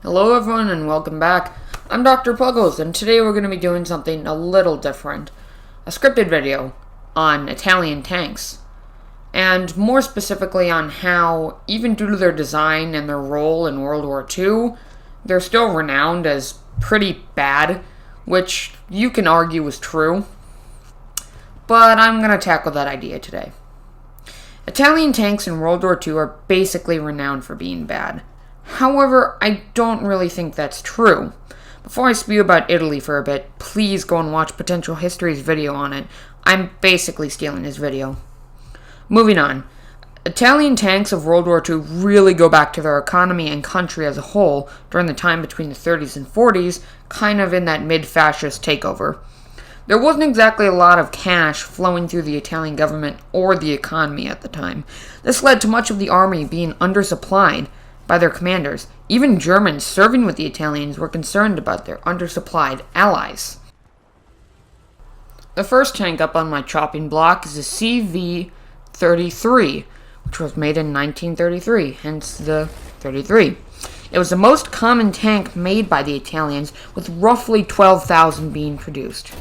Hello everyone and welcome back. I'm Dr. Puggles and today we're going to be doing something a little different. A scripted video on Italian tanks. And more specifically on how, even due to their design and their role in World War II, they're still renowned as pretty bad, which you can argue is true. But I'm going to tackle that idea today. Italian tanks in World War II are basically renowned for being bad. However, I don't really think that's true. Before I spew about Italy for a bit, please go and watch Potential History's video on it. I'm basically stealing his video. Moving on. Italian tanks of World War II really go back to their economy and country as a whole during the time between the 30s and 40s, kind of in that mid-fascist takeover. There wasn't exactly a lot of cash flowing through the Italian government or the economy at the time. This led to much of the army being undersupplied by their commanders. Even Germans serving with the Italians were concerned about their undersupplied allies. The first tank up on my chopping block is a CV-33, which was made in 1933, hence the 33. It was the most common tank made by the Italians, with roughly 12,000 being produced.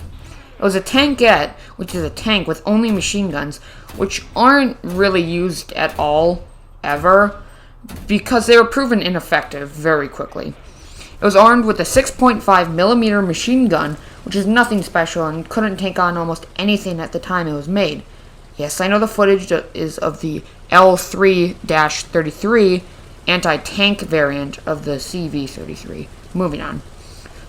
It was a tankette, which is a tank with only machine guns, which aren't really used at all, ever, because they were proven ineffective very quickly. It was armed with a 6.5mm machine gun, which is nothing special and couldn't take on almost anything at the time it was made. Yes, I know the footage is of the L3-33 anti-tank variant of the CV-33. Moving on.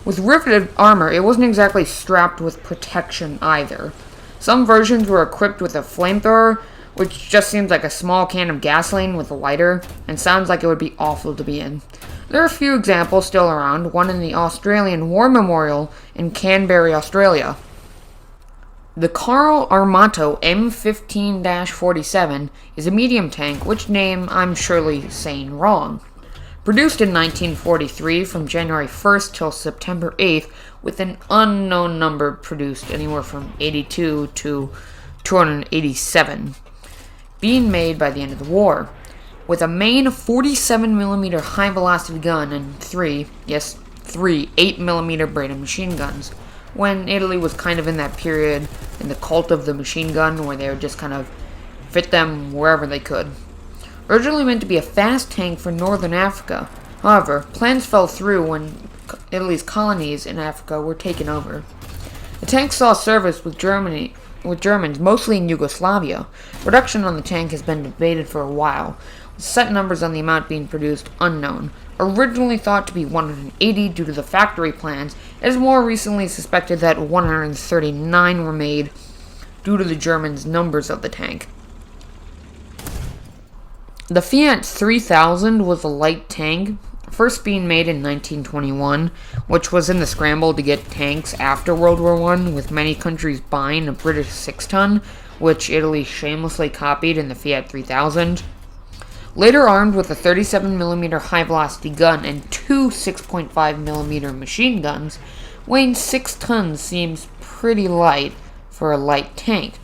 With riveted armor, it wasn't exactly strapped with protection either. Some versions were equipped with a flamethrower, which just seems like a small can of gasoline with a lighter, and sounds like it would be awful to be in. There are a few examples still around, one in the Australian War Memorial in Canberra, Australia. The Carl Armato M15-47 is a medium tank, which name I'm surely saying wrong. Produced in 1943 from January 1st till September 8th, with an unknown number produced anywhere from 82 to 287. Being made by the end of the war, with a main 47mm high-velocity gun and three 8mm Breda machine guns, when Italy was kind of in that period in the cult of the machine gun where they would just kind of fit them wherever they could. Originally meant to be a fast tank for northern Africa, however, plans fell through when Italy's colonies in Africa were taken over. The tank saw service with Germans, mostly in Yugoslavia. Production on the tank has been debated for a while, with set numbers on the amount being produced unknown. Originally thought to be 180 due to the factory plans, it is more recently suspected that 139 were made due to the Germans' numbers of the tank. The Fiat 3000 was a light tank, first being made in 1921, which was in the scramble to get tanks after World War I, with many countries buying a British 6-ton, which Italy shamelessly copied in the Fiat 3000. Later armed with a 37mm high-velocity gun and two 6.5mm machine guns, weighing 6 tons seems pretty light for a light tank.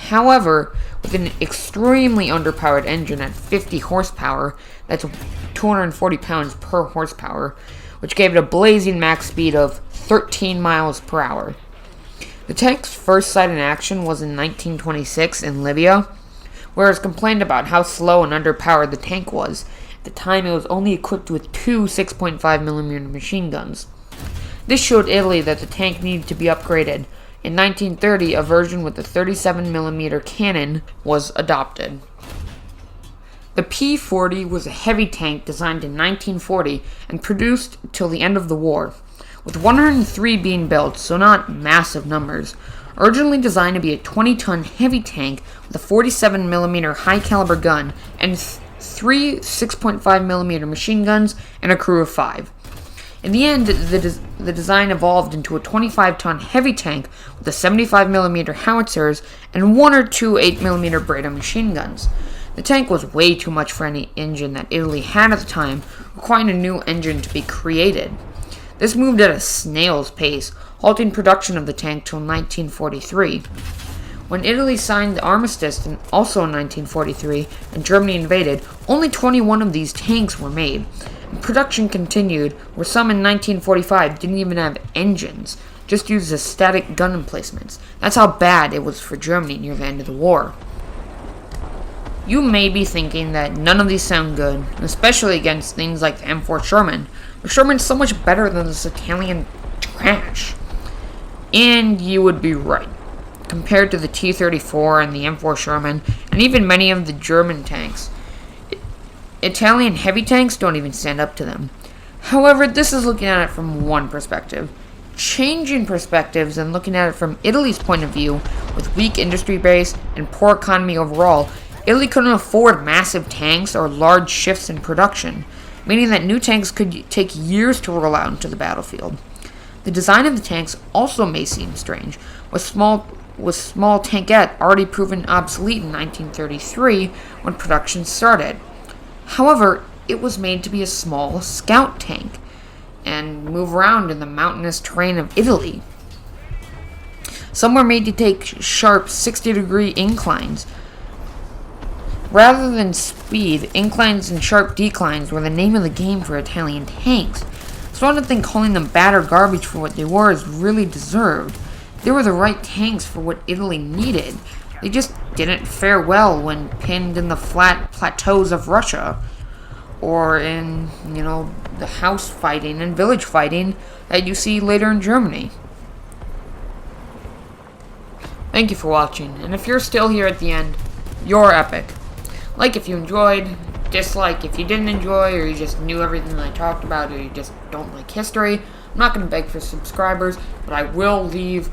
However, with an extremely underpowered engine at 50 horsepower, that's 240 pounds per horsepower, which gave it a blazing max speed of 13 miles per hour. The tank's first sight in action was in 1926 in Libya, where it was complained about how slow and underpowered the tank was. At the time, it was only equipped with two 6.5mm machine guns. This showed Italy that the tank needed to be upgraded. In 1930, a version with a 37mm cannon was adopted. The P-40 was a heavy tank designed in 1940 and produced till the end of the war, with 103 being built, so not massive numbers. Originally designed to be a 20-ton heavy tank with a 47mm high-caliber gun and three 6.5mm machine guns and a crew of 5. In the end, the design evolved into a 25-ton heavy tank with a 75mm howitzers and one or two 8mm Breda machine guns. The tank was way too much for any engine that Italy had at the time, requiring a new engine to be created. This moved at a snail's pace, halting production of the tank till 1943. When Italy signed the armistice also in 1943 and Germany invaded, only 21 of these tanks were made. And production continued, where some in 1945 didn't even have engines, just used as static gun emplacements. That's how bad it was for Germany near the end of the war. You may be thinking that none of these sound good, especially against things like the M4 Sherman. The Sherman's so much better than this Italian trash. And you would be right. Compared to the T-34 and the M4 Sherman, and even many of the German tanks, Italian heavy tanks don't even stand up to them. However, this is looking at it from one perspective. Changing perspectives and looking at it from Italy's point of view, with weak industry base and poor economy overall, Italy couldn't afford massive tanks or large shifts in production, meaning that new tanks could take years to roll out into the battlefield. The design of the tanks also may seem strange, with small tankette already proven obsolete in 1933 when production started. However, it was made to be a small scout tank and move around in the mountainous terrain of Italy. Some were made to take sharp 60-degree inclines. Rather than speed, inclines and sharp declines were the name of the game for Italian tanks. So I don't think calling them bad or garbage for what they were is really deserved. They were the right tanks for what Italy needed. They just didn't fare well when pinned in the flat plateaus of Russia, or in, the house fighting and village fighting that you see later in Germany. Thank you for watching, and if you're still here at the end, you're epic. Like if you enjoyed, dislike if you didn't enjoy, or you just knew everything that I talked about, or you just don't like history. I'm not going to beg for subscribers, but I will leave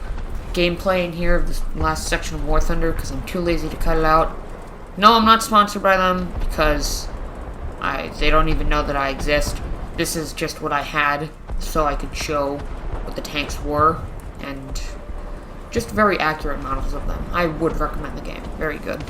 gameplay in here of this last section of War Thunder because I'm too lazy to cut it out. No, I'm not sponsored by them because they don't even know that I exist. This is just what I had so I could show what the tanks were, and just very accurate models of them. I would recommend the game. Very good.